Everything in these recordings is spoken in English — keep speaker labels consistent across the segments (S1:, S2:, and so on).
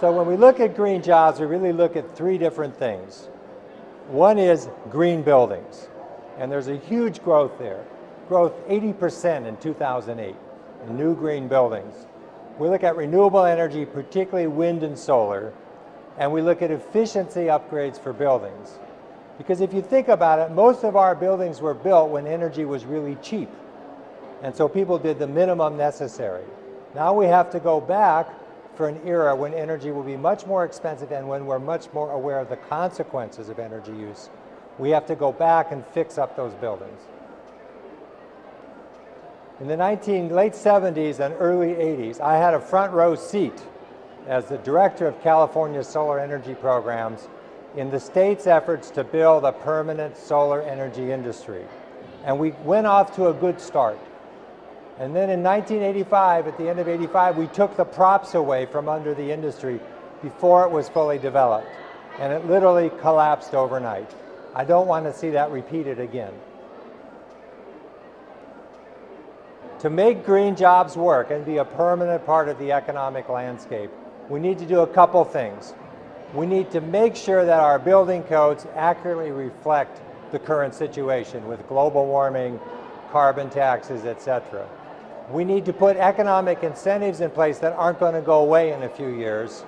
S1: So when we look at green jobs, we really look at three different things. One is green buildings, and there's a huge growth there. Growth 80% in 2008 in new green buildings. We look at renewable energy, particularly wind and solar, and we look at efficiency upgrades for buildings. Because if you think about it, most of our buildings were built when energy was really cheap. And so people did the minimum necessary. Now we have to go back for an era when energy will be much more expensive and when we're much more aware of the consequences of energy use. We have to go back and fix up those buildings. In the late 70s and early 80s, I had a front row seat as the director of California's solar energy programs in the state's efforts to build a permanent solar energy industry. And we went off to a good start. And then in 1985, at the end of 85, we took the props away from under the industry before it was fully developed. And it literally collapsed overnight. I don't want to see that repeated again. To make green jobs work and be a permanent part of the economic landscape, we need to do a couple things. We need to make sure that our building codes accurately reflect the current situation with global warming, carbon taxes, etc. We need to put economic incentives in place that aren't going to go away in a few years.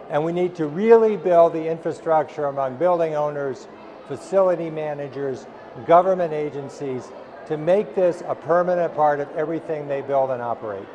S1: And we need to really build the infrastructure among building owners, facility managers, government agencies to make this a permanent part of everything they build and operate.